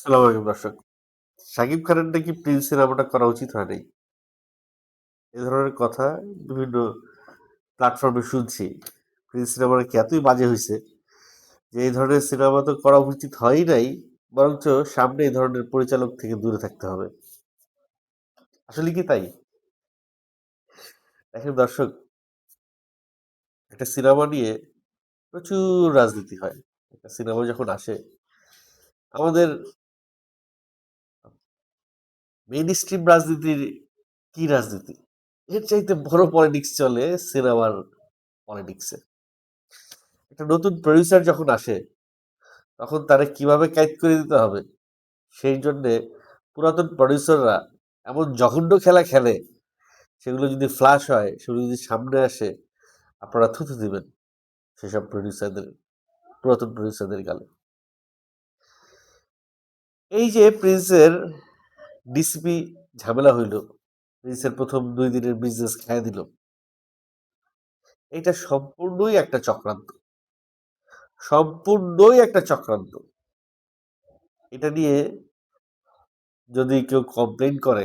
সালাম আলাইকুম দর্শক। শাকিব খানের নাকি প্রিন্স সিনেমাটা করা উচিত হয় নাই। এ ধরনের কথা বিভিন্ন প্ল্যাটফর্মে শুনছি। প্রিন্স সিনেমাটা কি এতই বাজে হইছে যে এই ধরনের সিনেমা তো করা উচিত হয়ই নাই, বরঞ্চ সামনে এই ধরনের পরিচালক থেকে দূরে থাকতে হবে। আসলে কি তাই? দেখেন দর্শক, একটা সিনেমা নিয়ে প্রচুর রাজনীতি হয়। একটা সিনেমা যখন আসে, আমাদের মেইন স্ট্রিম রাজনীতির কি রাজনীতি? এর চাইতে বড় পলিটিক্স চলে সিনেমার পলিটিক্সে। একটা নতুন প্রডিউসার যখন আসে, তখন তারা কিভাবে কাইট করে দিতে হবে সেই জন্যে পুরাতন প্রডিউসাররা এমন জঘন্য খেলা খেলে, সেগুলো যদি ফ্লাশ হয়, সেগুলো যদি সামনে আসে, আপনারা থুতু দিবেন সেসব প্রডিউসারদের, পুরাতন প্রডিউসারদের গালে। এই যে প্রিন্সের ডিসিপি ঝামেলা হইল, প্রিন্সের প্রথম 2 দিনের বিজনেস খাইয়ে দিল, এটা সম্পূর্ণই একটা চক্রান্ত। সম্পূর্ণই একটা চক্রান্ত। এটা নিয়ে যদি কেউ কমপ্লেন করে,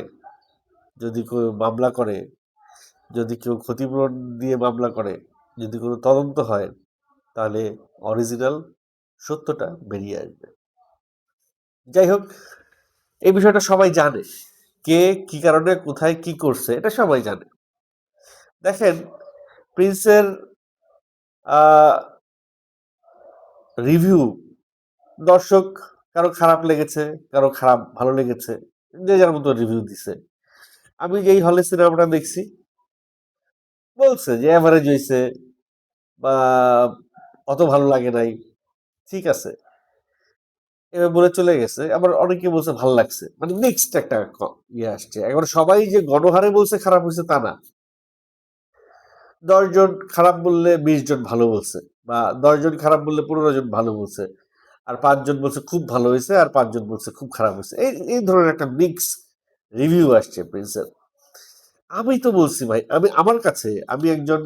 যদি কেউ মামলা করে, যদি কেউ ক্ষতিপূরণ দিয়ে মামলা করে, যদি কোনো তদন্ত হয়, তাহলে অরিজিনাল সত্যটা বেরিয়ে আসবে। যাই হোক, এই বিষয়টা সবাই জানে, কে কি কারণে কোথায় কি করছে এটা সবাই জানে। দেখেন, প্রিন্সের রিভিউ দর্শক, কারো খারাপ লেগেছে, কারো খারাপ ভালো লেগেছে, যে যার মতো রিভিউ দিছে। আমি যেই হলে সিনেমাটা দেখছি, বলছে যে অ্যাভারেজ হয়েছে বা অত ভালো লাগে নাই, ঠিক আছে, এবার বলে চলে গেছে। আবার অনেকে বলছে ভালো লাগছে, মানে মিক্সড একটা ইয়ে আসছে। এখন সবাই যে গণহারে বলছে খারাপ হয়েছে তা না। 10 জন খারাপ বললে 20 জন ভালো বলছে, বা 10 জন খারাপ বললে 15 জন ভালো বলছে, আর 5 জন বলছে খুব ভালো হয়েছে, আর 5 জন বলছে খুব খারাপ হয়েছে। এই এই ধরনের একটা মিক্স রিভিউ আসছে প্রিন্সের। আমি তো বলছি ভাই, আমি আমার কাছে, আমি একজন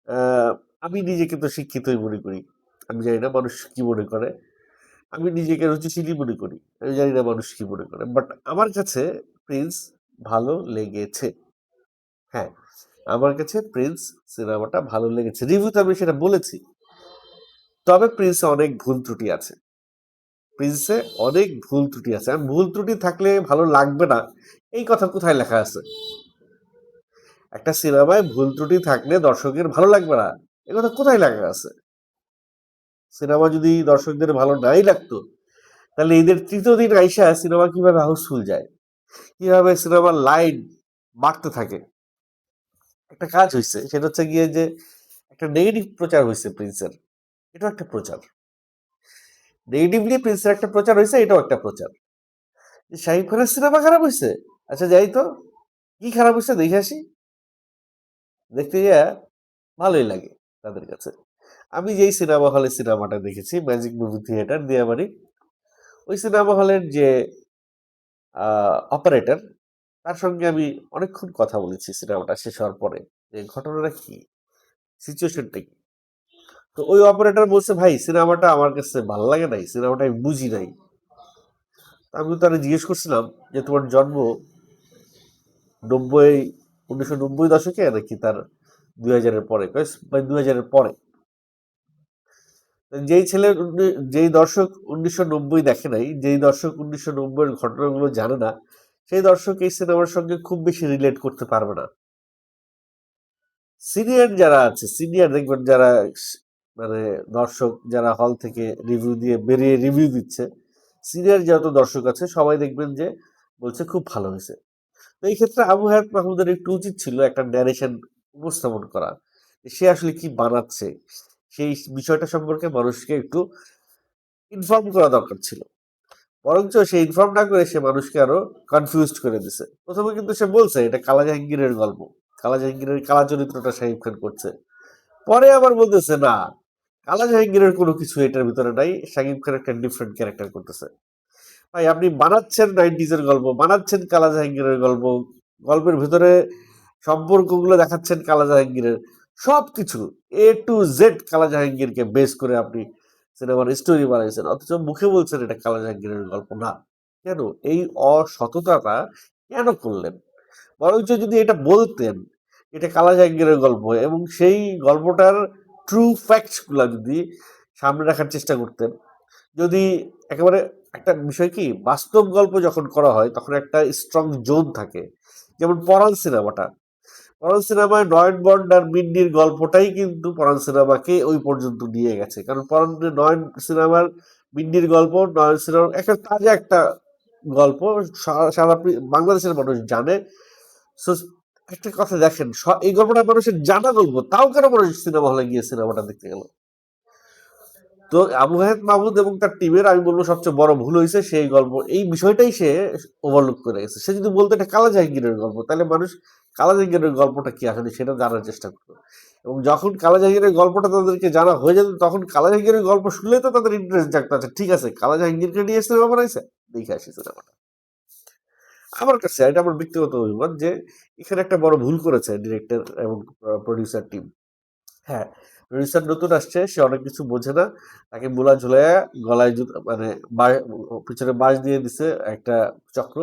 আহ, আমি নিজেকে তো শিক্ষিতই মনে করি। আমি জানি না মানুষ কি মনে করে। আমি নিজেকে রুচিশীলই মনে করি। আমি জানি না মানুষ কি মনে করে। বাট আমার কাছে প্রিন্স ভালো লেগেছে। হ্যাঁ, আমার কাছে প্রিন্স সিনেমাটা ভালো লেগেছে। রিভিউতে আমি সেটা বলেছি। তবে প্রিন্সে অনেক ভুল ত্রুটি আছে। প্রিন্সে অনেক ভুল ত্রুটি আছে। আর ভুল ত্রুটি থাকলে ভালো লাগবে না, এই কথা কোথায় লেখা আছে? একটা সিনেমায় ভুল ত্রুটি থাকলে দর্শকের ভালো লাগবে না, এ কথা কোথায় লেখা আছে? সিনেমা যদি দর্শকদের ভালো নাই লাগতো, তাহলে ঈদের 3য় দিন আইসা সিনেমা কিভাবে হাউসফুল যায়, কিভাবে সিনেমার লাইন বাড়তে থাকে। একটা কাজ হয়েছে, সেটা হচ্ছে গিয়ে যে একটা নেগেটিভ প্রচার হয়েছে প্রিন্সের। এটাও একটা প্রচার। নেগেটিভলি প্রিন্সের একটা প্রচার হয়েছে, এটাও একটা প্রচার। যে শাহিদ খানের সিনেমা খারাপ হয়েছে, আচ্ছা যাই তো, কি খারাপ হয়েছে দেখে আসি। দেখতে গিয়া ভালোই লাগে তাদের কাছে। আমি যেই সিনেমা হলে সিনেমাটা দেখেছি, ম্যাজিক মুভি থিয়েটার, দিয়াবাড়ি, ওই সিনেমা হলের যে অপারেটর, তার সঙ্গে আমি অনেকক্ষণ কথা বলেছি সিনেমাটা শেষ হওয়ার পরে, যে ঘটনাটা কি, সিচুয়েশনটা কি। তো ওই অপারেটর বলছে, ভাই সিনেমাটা আমার কাছে ভালো লাগে নাই, সিনেমাটা আমি বুঝি নাই। আমি তারা জিজ্ঞেস করছিলাম যে তোমার জন্ম 90, 1990 দশকে নাকি তার 2000-এর পরে? ভাই 2000-এর পরে। যেই ছেলে যেই দর্শক 1990 দেখে নাই, যেই দর্শক 1990-এর ঘটনাগুলো জানে না, সেই দর্শক এই সিনেমার সঙ্গে খুব বেশি রিলেট করতে পারবে না। সিনিয়র যারা আছে, সিনিয়র দেখবেন যারা, মানে দর্শক যারা হল থেকে রিভিউ দিয়ে বেরিয়ে রিভিউ দিচ্ছে, সিনিয়র যত দর্শক আছে সবাই দেখবেন যে বলছে খুব ভালো হয়েছে। তো এই ক্ষেত্রে আবু হায়াত মাহমুদের একটু উচিত ছিল একটা ন্যারেশন উপস্থাপন করা, যে সে আসলে কি বানাচ্ছে, সেই বিষয়টা সম্পর্কে মানুষকে একটু ইনফর্ম করা দরকার ছিল। বরঞ্চ সে ইনফর্ম না করে সে মানুষকে আরো কনফিউজড করে দিছে। প্রথমে কিন্তু সে বলছে এটা কালা জাহাঙ্গীরের গল্প, কালা জাহাঙ্গীরের কালা চরিত্রটা শাহিব খান করছে। পরে আবার বলতেছে না, কালা জাহাঙ্গীরের কোনো কিছু এটার ভিতরে নাই, শাকিব খান একটা ডিফারেন্ট ক্যারেক্টার করতেছে। ভাই আপনি বানাচ্ছেন 90s-এর গল্প, বানাচ্ছেন কালা জাহাঙ্গীরের গল্প, গল্পের ভিতরে সম্পর্কগুলো দেখাচ্ছেন কালা জাহাঙ্গীরের, সবকিছু A to Z কালা জাহাঙ্গীরকে বেস করে আপনি সিনেমার স্টোরি বানাইছেন, অথচ মুখে বলছেন এটা কালা জাহাঙ্গীরের গল্প না। কেন এই অসততাটা কেন করলেন? বরঞ্চ যদি এটা বলতেন এটা কালা জাহাঙ্গীরের গল্প এবং সেই গল্পটার ট্রু ফ্যাক্টস গুলা যদি সামনে রাখার চেষ্টা করতেন, যদি একেবারে একটা বিষয় কি বাস্তব গল্প যখন করা হয় তখন একটা স্ট্রং জোন থাকে। যেমন পরাণ সিনেমাটা, পরাণ সিনেমায় নয়ন বন্ড আর মিন্নির গল্পটাই কিন্তু পরাণ সিনেমাকে ওই পর্যন্ত নিয়ে গেছে, কারণ পরাণ নয়ন সিনেমার মিন্নির গল্প, নয়ন সিনেমার একটা তাজা একটা গল্প, সারা বাংলাদেশের মানুষ জানে। সো একটা কথা দেখেন, এই গল্পটা মানুষের জানা গল্প, তাও কেন মানুষ সিনেমা হলে গিয়ে সিনেমাটা দেখতে গেল? তো আবু হায়াত মাহমুদ এবং তার টিমের আমি বলবো সবচেয়ে বড় ভুল হয়েছে সেই গল্প, এই বিষয়টাই সে ওভারলুক করে গেছে। সে যদি বলতো এটা কালা জাহাঙ্গীরের গল্প, তাহলে মানুষ কালা জাহাঙ্গীরের গল্পটা কি আসলে সেটা জানার চেষ্টা করতো। এবং যখন কালা জাহাঙ্গীরের গল্পটা তাদেরকে জানা হয়ে যেত, তখন কালা জাহাঙ্গীরের গল্প শুনলে তো তাদের ইন্টারেস্ট জাগতো, আচ্ছা ঠিক আছে কালা জাহাঙ্গীরকে নিয়ে সিনেমা বানাইছে, দেখে আসি সিনেমাটা। আমার কাছে এটা আমার ব্যক্তিগত অভিমত যে এখানে একটা বড় ভুল করেছে ডিরেক্টর এবং প্রডিউসার টিম। হ্যাঁ, প্রডিউসার নতুন আসছে, সে অনেক কিছু বোঝে না। তাকে মুলা ঝুলাইয়া গলায় মানে পিছনে বাঁশ দিয়ে দিছে একটা চক্র।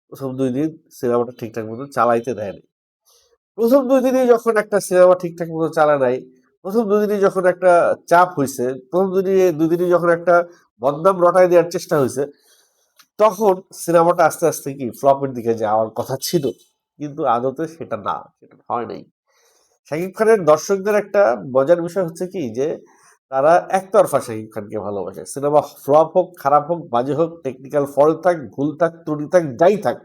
প্রথম ২ দিন সিনেমাটা ঠিকঠাক মতো চালাইতে দেয়নি। প্রথম ২ দিনই যখন একটা সিনেমা ঠিকঠাক মতো চালায় নাই, প্রথম ২ দিনই যখন একটা চাপ হইছে, প্রথম ২ দিনই যখন একটা বদনাম রটায় দেওয়ার চেষ্টা হইছে, তখন সিনেমাটা আস্তে, আস্তে কি ফ্লপের দিকে যাওয়ার কথা ছিল। কিন্তু আদতে সেটা না, সেটা হয় নাই। শাকিব খানের দর্শকদের একটা মজার বিষয় হচ্ছে কি যে তারা একতরফা শাকিব খানকে ভালোবাসে। সিনেমা ফ্লপ হোক, খারাপ হোক, বাজে হোক, টেকনিক্যাল ফল্ট থাক, ভুল থাক, ত্রুটি থাক, যাই থাক,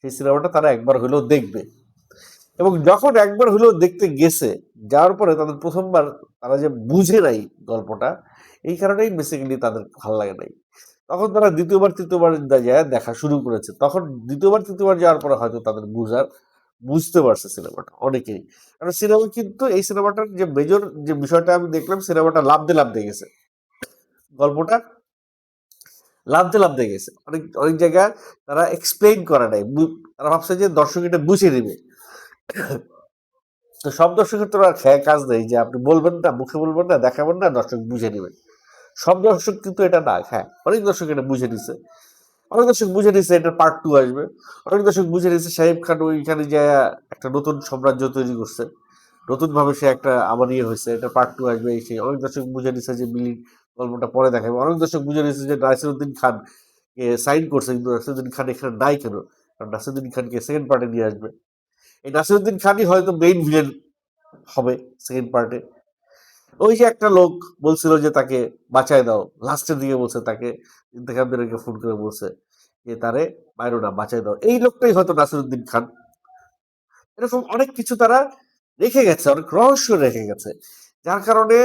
সেই সিনেমাটা তারা একবার হলেও দেখবে। এবং যখন একবার হলেও দেখতে গেছে, যাওয়ার পরে তাদের প্রথমবার তারা যে বুঝে নাই গল্পটা, এই কারণেই বেসিক্যালি তাদের ভালো লাগে নাই। তখন তারা দ্বিতীয়বার তৃতীয়বার যায় দেখা শুরু করেছে, তখন দ্বিতীয়বার তৃতীয়বার যাওয়ার পরে হয়তো তাদের বুঝতে পারছে সিনেমাটা অনেকেই। কারণ সিনেমা কিন্তু এই সিনেমাটার যে মেজর যে বিষয়টা আমি দেখলাম, সিনেমাটা লাফ দিয়ে গেছে, গল্পটা লাফ দিয়ে গেছে, অনেক অনেক জায়গায় তারা এক্সপ্লেইন করে নাই, তারা ভাবছে যে দর্শক এটা বুঝে নেবে। তো সব দর্শকের তো আর খেয়ে কাজ নেই যে আপনি বলবেন না, মুখে বলবেন না, দেখাবেন না, দর্শক বুঝে নেবেন। সব দর্শক কিন্তু এটা না। হ্যাঁ, অনেক দর্শক এটা বুঝে নিছে, অনেক দর্শক বুঝে নিছে এটার পার্ট 2 আসবে। অনেক দর্শক বুঝে নিছে শাহিব খান ওইখানে যায় একটা নতুন সাম্রাজ্য তৈরি করছে, নতুন ভাবে সে একটা আবার ইয়ে হয়েছে, এটা পার্ট 2 আসবে এই সেই। অনেক দর্শক বুঝে নিছে যে মিলি গল্পটা পরে দেখাবে। অনেক দর্শক বুঝে নিছে যে নাসিরুদ্দিন খান সাইন করছে, কিন্তু নাসিরুদ্দিন খান এখানে নাই কেন, কারণ নাসিরুদ্দিন খানকে সেকেন্ড পার্টে নিয়ে আসবে। এই নাসিরুদ্দিন খানই হয়তো মেইন ভিলেন হবে সেকেন্ড পার্টে। ওই যে একটা লোক বলছিল যে তাকে বাঁচায় দাও, লাস্টের দিকে বলছে তাকে, ইন্তেখাবদেরকে ফোন করে বলছে যে তারে মাইরো না, বাঁচায় দাও, এই লোকটাই হয়তো নাসিরুদ্দিন খান। এরকম অনেক কিছু তারা রেখে গেছে, অনেক রহস্য রেখে গেছে, যার কারণে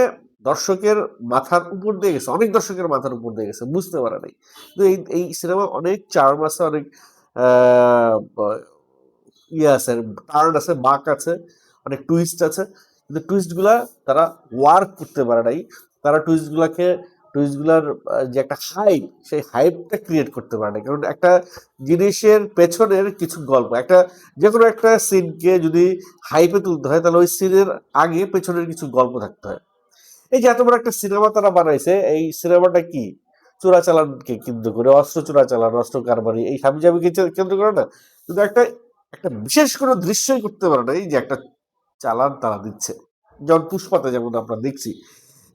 দর্শকের মাথার উপর দিয়ে গেছে, অনেক দর্শকের মাথার উপর দিয়ে গেছে, বুঝতে পারে নাই। কিন্তু এই এই সিনেমা অনেক চার্ম আছে, অনেক আহ, ইয়ে আছে, টার্ন আছে, বাঁক আছে, অনেক টুইস্ট আছে, কিন্তু টুইস্ট গুলা তারা ওয়ার্ক করতে পারে নাই। তারা টুইস্ট গুলার যে একটা হাইপ, সেই হাইপটা ক্রিয়েট করতে পারে না। কারণ একটা জিনিসের পেছনের কিছু গল্প, একটা যে কোনো একটা সিনকে যদি হাইপে তুলতে হয়, তাহলে ওই সিনের আগে পেছনের কিছু গল্প থাকতে হয়। এই যে এত বড় একটা সিনেমা তারা বানাইছে, এই সিনেমাটা কি চোরাচালানকে কেন্দ্র করে, অস্ত্র চোরাচালান, অস্ত্র কারবারি, এই হাবিজাবিকে কেন্দ্র করে না, কিন্তু একটা একটা বিশেষ কোনো দৃশ্যই করতে পারে না। এই যে একটা চালান তারা দিচ্ছে, যেমন পুষ্পাতে যেমন আমরা দেখছি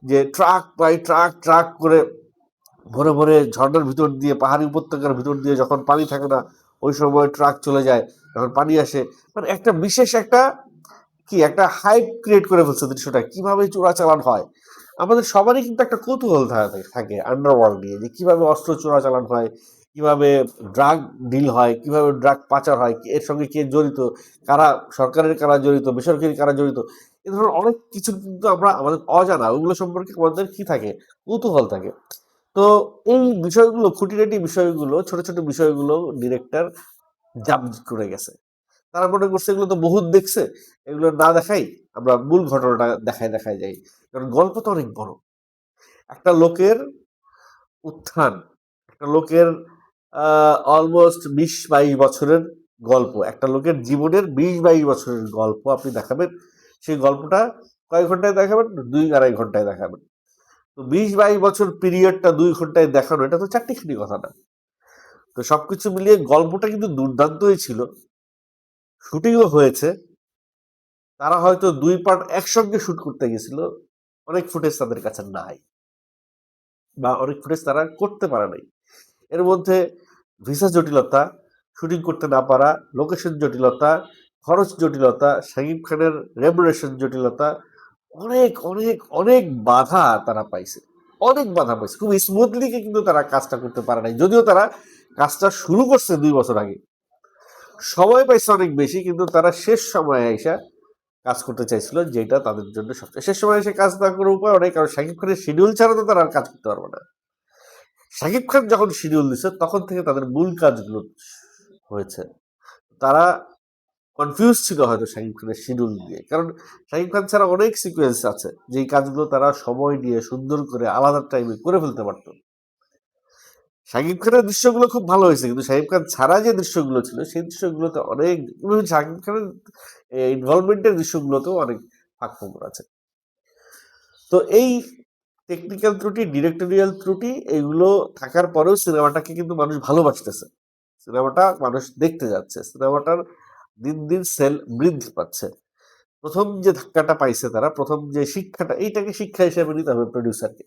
যে ট্রাক বাই ট্রাক ট্রাক করে ভরে ভরে ঝর্ণার ভিতর দিয়ে, পাহাড়ি উপত্যকার ভিতর দিয়ে যখন পানি থাকে না ওই সময় ট্রাক চলে যায়, যখন পানি আসে, মানে একটা বিশেষ একটা কি একটা হাইপ ক্রিয়েট করে ফেলছে দৃশ্যটা, কিভাবে চোরাচালান হয়। আমাদের সবারই কিন্তু একটা কৌতূহল থাকে আন্ডারওয়ার্ল্ড নিয়ে, যে কিভাবে অস্ত্র চোরাচালান হয়, কিভাবে ড্রাগ ডিল হয়, কিভাবে ড্রাগ পাচার হয়, এর সঙ্গে কে জড়িত, কারা সরকারের, কারা জড়িত, বেসরকারি কারা জড়িত, এ ধরনের অনেক কিছু কিন্তু আমরা আমাদের অজানা, ওইগুলো সম্পর্কে আমাদের কি থাকে, কৌতূহল থাকে। তো এই বিষয়গুলো, খুঁটিনাটি বিষয়গুলো, ছোট ছোট বিষয়গুলো ডিরেক্টর জাম করে গেছে। তারা মনে করছে এগুলো তো বহুত দেখছে, এগুলো না দেখাই, আমরা মূল ঘটনাটা দেখায় যাই। কারণ গল্প তো অনেক বড়, একটা লোকের উত্থান, একটা লোকের অলমোস্ট ২০-২২ বছরের গল্প, একটা লোকের জীবনের ২০-২২ বছরের গল্প আপনি দেখাবেন। সেই গল্পটা কয় ঘন্টায় দেখাবেন? ২-২.৫ ঘন্টায় দেখাবেন। তো 20-22 বছর পিরিয়ডটা 2 ঘন্টায় দেখানো, এটা তো চারটিখানি কথা না। তো সবকিছু মিলিয়ে গল্পটা কিন্তু দুর্দান্তই ছিল, শুটিংও হয়েছে। তারা হয়তো 2 পার্ট একসঙ্গে শুট করতে গেছিল, অনেক ফুটেজ তাদের কাছে নাই, বা অনেক ফুটেজ তারা করতে পারে নাই। এর মধ্যে ভিসা জটিলতা, শুটিং করতে না পারা, লোকেশন জটিলতা, খরচ জটিলতা, শাকিব খানের রেমুনারেশন জটিলতা, অনেক অনেক অনেক বাধা তারা পাইছে, অনেক বাধা পাইছে। খুব স্মুথলি কিন্তু তারা কাজটা করতে পারে নাই, যদিও তারা কাজটা শুরু করছে 2 বছর আগে, সময় পাইছে অনেক বেশি, কিন্তু তারা শেষ সময়ে এসে কাজ করতে চাইছিল, যেটা তাদের জন্য সবচেয়ে শেষ সময় এসে কাজ না করার উপায় অনেক, কারণ শাকিব খানের শিডিউল ছাড়া তো তারা আর কাজ করতে পারবে না। শাকিব খান যখন শিডিউল দিচ্ছে তখন থেকে তাদের মূল কাজগুলো হয়েছে। তারা কনফিউজ ছিল হয়তো শাকিব খানের শিডিউল নিয়ে, কারণ শাকিব খান ছাড়া অনেক সিকোয়েন্স আছে যেই কাজগুলো তারা সময় নিয়ে সুন্দর করে আলাদা টাইমে করে ফেলতে পারতো। শাকিব খানের দৃশ্যগুলো খুব ভালো হয়েছে, কিন্তু শাকিব খান ছাড়া যে দৃশ্যগুলো ছিল সেই দৃশ্যগুলোতে অনেক, শাকিব খানের ইনভলভমেন্টের দৃশ্যগুলোতেও অনেক ফাঁকফোকর আছে। তো এই টেকনিক্যাল ত্রুটি, ডিরেক্টোরিয়াল ত্রুটি, এগুলো থাকার পরেও সিনেমাটাকে কিন্তু মানুষ ভালোবাসতেছে, সিনেমাটা মানুষ দেখতে যাচ্ছে, সিনেমাটার দিন দিন সেল বৃদ্ধি পাচ্ছে। প্রথম যে ধাক্কাটা পাইছে তারা, প্রথম যে শিক্ষাটা, এইটাকে শিক্ষা হিসেবে নিতে হবে প্রডিউসারকে।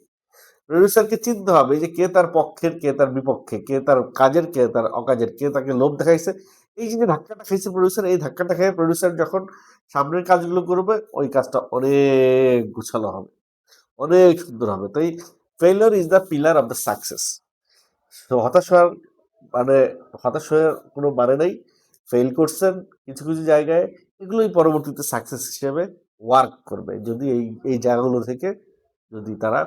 প্রডিউসারকে চিনতে হবে যে কে তার পক্ষের, কে তার বিপক্ষে, কে তার কাজের, কে তার অকাজের, কে তাকে লোভ দেখাইছে। এই যে ধাক্কাটা খাইছে প্রডিউসার, এই ধাক্কাটা খেয়ে প্রডিউসার যখন সামনের কাজগুলো করবে, ওই কাজটা অনেক গুছালো হবে, অনেক সুন্দর হবে। তাই failure is the pillar of the success. তো হতাশ হওয়ার মানে, হতাশ হওয়ার কোনো মানে নাই। ফেল করছেন কিছু কিছু জায়গায়, এগুলোই পরবর্তীতে সাকসেস হিসেবে ওয়ার্ক করবে, যদি এই এই জায়গাগুলো থেকে যদি তারা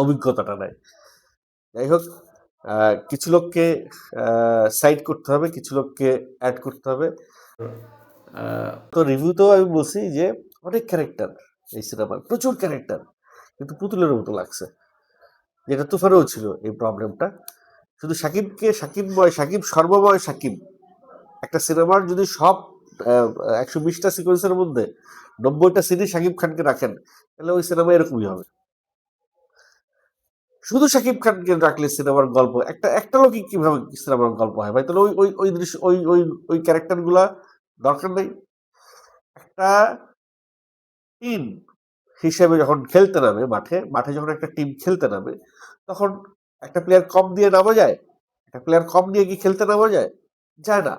অভিজ্ঞতাটা নেয়। যাই হোক, কিছু লোককে সাইড করতে হবে, কিছু লোককে অ্যাড করতে হবে। তো রিভিউতেও আমি বলছি যে অনেক ক্যারেক্টার এই সিনেমার, প্রচুর ক্যারেক্টার, কিন্তু পুতুলের মতো লাগছে, যেটা তুফানেও ছিল এই প্রবলেমটা। শুধু সাকিবকে সাকিবময়, সাকিব সর্বময় সাকিব, একটা সিনেমার যদি সব 120টা সিকোয়েন্সের মধ্যে 90টা সিনে সাকিব খানকে রাখেন, তাহলে ওই সিনেমা এরকমই হবে। শুধু সাকিব খানকে রাখলে সিনেমার গল্প, একটা একটা লোকই কিভাবে সিনেমার গল্প হয় ভাই? তাহলে ওই ওই ওই দৃশ্য, ওই ওই ওই ক্যারেক্টার গুলা দরকার নেই। একটা টিম হিসেবে যখন খেলতে নামে, মাঠে মাঠে যখন একটা টিম খেলতে নামে, তখন একটা প্লেয়ার কম দিয়ে নামা যায়? একটা প্লেয়ার কম দিয়ে কি খেলতে নামা যায়? যায় না।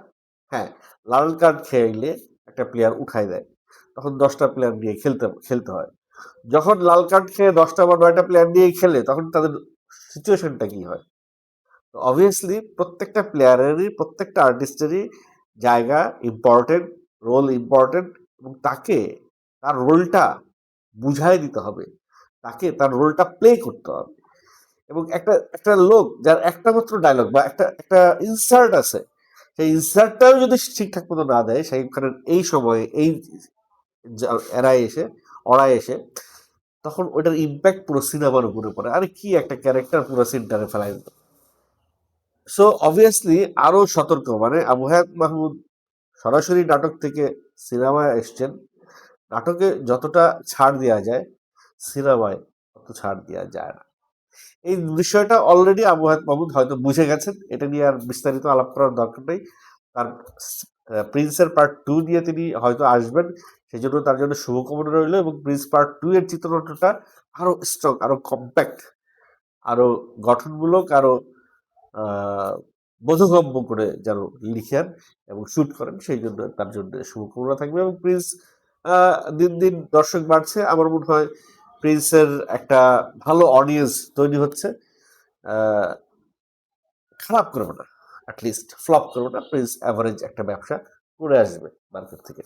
হ্যাঁ, লাল কার্ড খেলে একটা প্লেয়ার উঠায় দেয়, তখন 10টা প্লেয়ার নিয়ে খেলতে খেলতে হয়। যখন লাল কার্ড খেয়ে 10টা বা 9টা প্লেয়ার নিয়ে খেলে, তখন তাদের সিচুয়েশনটা কি হয়? তো অবভিয়াসলি প্রত্যেকটা প্লেয়ারেরই, প্রত্যেকটা আর্টিস্টেরই জায়গা ইম্পর্টেন্ট, রোল ইম্পর্টেন্ট, এবং তাকে তার রোলটা বুঝাই দিতে হবে, তাকে তার রোলটা প্লে করতে হবে। এবং একটা একটা লোক যার একটা মাত্র ডায়লগ বা একটা একটা ইনসার্ট আছে, সেই ইনসার্টটাও যদি ঠিকঠাক মতো না দেয় শাকিব খানের এই সময়ে, এই এরায় এসে, অরায় এসে, তখন ওইটার ইম্প্যাক্ট পুরো সিনেমার উপরে পড়ে। আরে কি একটা ক্যারেক্টার পুরো সিনটারে ফেলাই দিত। সো অবভিয়াসলি আরো সতর্ক, মানে আবু হায়াত মাহমুদ সরাসরি নাটক থেকে সিনেমায় এসছেন, নাটকে যতটা ছাড় দেওয়া যায় সিনেমায় অত ছাড় দেওয়া যায় না। এই বিষয়টা অলরেডি আবু হায়াত মাহমুদ হয়তো বুঝে গেছেন, এটা নিয়ে আর বিস্তারিত আলাপ করার দরকার নেই। তার প্রিন্সের পার্ট 2 নিয়ে তিনি হয়তো আসবেন, সেই জন্য তার জন্য শুভকামনা রইল, এবং প্রিন্স পার্ট 2 এর চিত্রনাট্যটা আরো স্ট্রং, আরো কম্প্যাক্ট, আরো গঠনমূলক, আরো বোধগম্য করে যেন লিখেন এবং শুট করেন, সেই জন্য তার জন্য শুভকামনা থাকবে। এবং প্রিন্স দিন দিন দর্শক বাড়ছে, আমার মনে হয় প্রিন্সের একটা ভালো অডিয়েন্স তৈরি হচ্ছে। খারাপ করবে না, অ্যাটলিস্ট ফ্লপ করবে না, প্রিন্স অ্যাভারেজ একটা ব্যবসা করে আসবে মার্কেট থেকে।